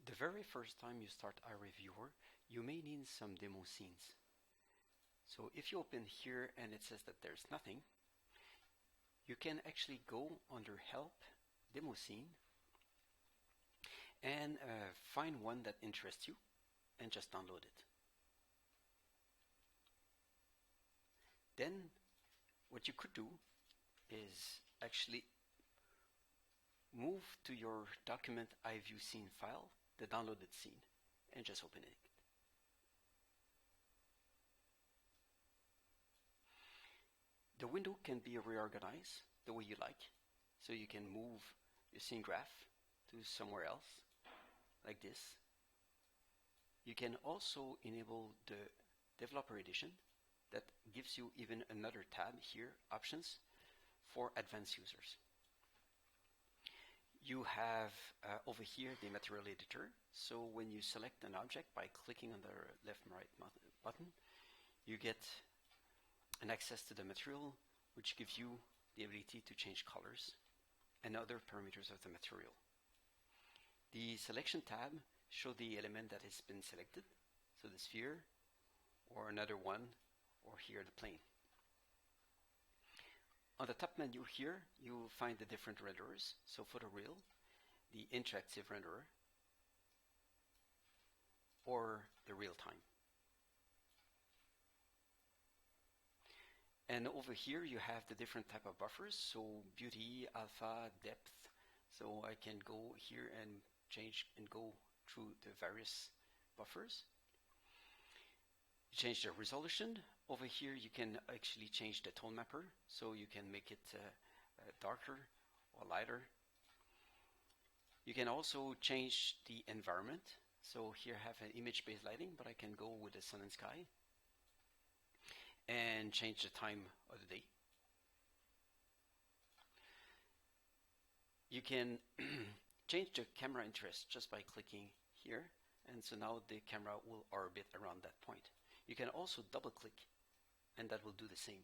The very first time you start Iray Viewer, you may need some demo scenes. So if you open here and it says that there's nothing, you can actually go under Help, Demo Scene, and find one that interests you and just download it. Then what you could do is actually move to your document iView scene file, the downloaded scene, and just open it. The window can be reorganized the way you like, so you can move your scene graph to somewhere else, like this. You can also enable the developer edition that gives you even another tab here, options, for advanced users. You have over here the material editor, so when you select an object by clicking on the left and right button, you get an access to the material, which gives you the ability to change colors and other parameters of the material. The selection tab shows the element that has been selected, so the sphere, or another one, or here the plane. On the top menu here, you will find the different renderers, so photoreal, the interactive renderer, or the real time. And over here you have the different type of buffers, so beauty, alpha, depth. So I can go here and change and go through the various buffers. You change the resolution. Over here you can actually change the tone mapper, so you can make it darker or lighter. You can also change the environment. So here I have an image-based lighting, but I can go with the sun and sky and change the time of the day. You can change the camera interest just by clicking here, and so now the camera will orbit around that point. You can also double click and that will do the same.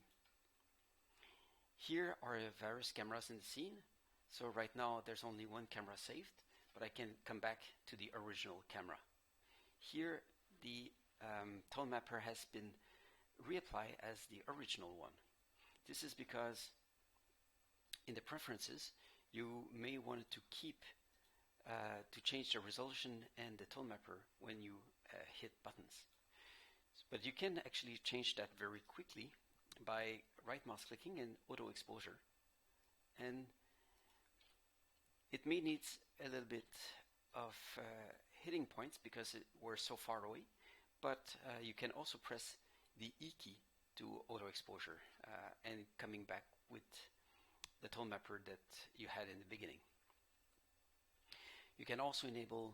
Here are various cameras in the scene. So right now there's only one camera saved, but I can come back to the original camera. Here the tone mapper has been reapplied as the original one. This is because in the preferences you may want to keep to change the resolution and the tone mapper when you hit buttons. But you can actually change that very quickly by right mouse clicking and auto exposure. And it may need a little bit of hitting points because we're so far away, but you can also press the E key to auto exposure and coming back with the tone mapper that you had in the beginning. You can also enable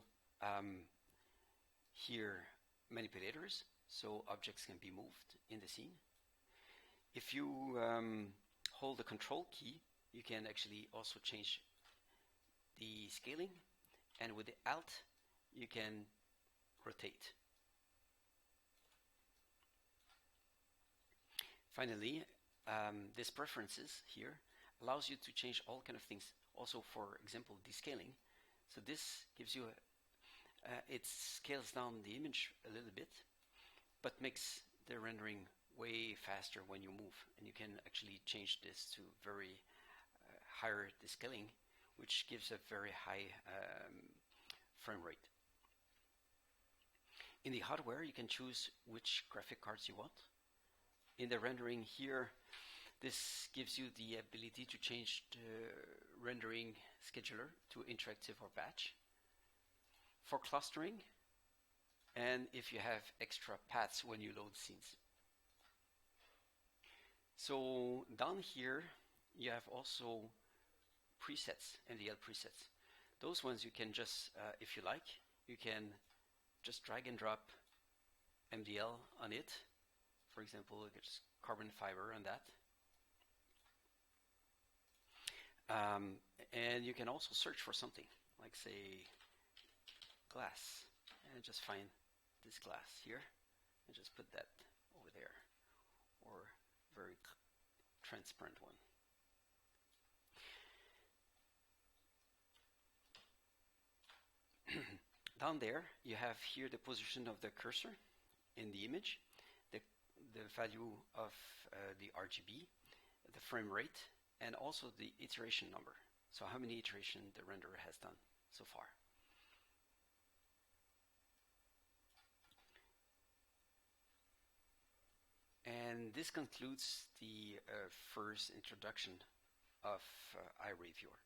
here manipulators, so objects can be moved in the scene. If you hold the control key, you can actually also change the scaling, and with the Alt you can rotate. Finally, this preferences here allows you to change all kind of things, also for example descaling. So this gives you it scales down the image a little bit, but makes the rendering way faster when you move, and you can actually change this to very higher descaling, which gives a very high frame rate. In the hardware you can choose which graphic cards you want. In the rendering here, this gives you the ability to change the rendering scheduler to interactive or batch. For clustering, and if you have extra paths when you load scenes. So down here you have also presets, MDL presets. Those ones you can just, if you like, you can just drag and drop MDL on it. For example, just carbon fiber on that. And you can also search for something, like say glass, and just find this glass here, and just put that over there, or very transparent one. Down there, you have here the position of the cursor in the image, the value of the RGB, the frame rate, and also the iteration number. So how many iterations the renderer has done so far. And this concludes the first introduction of Iray Viewer.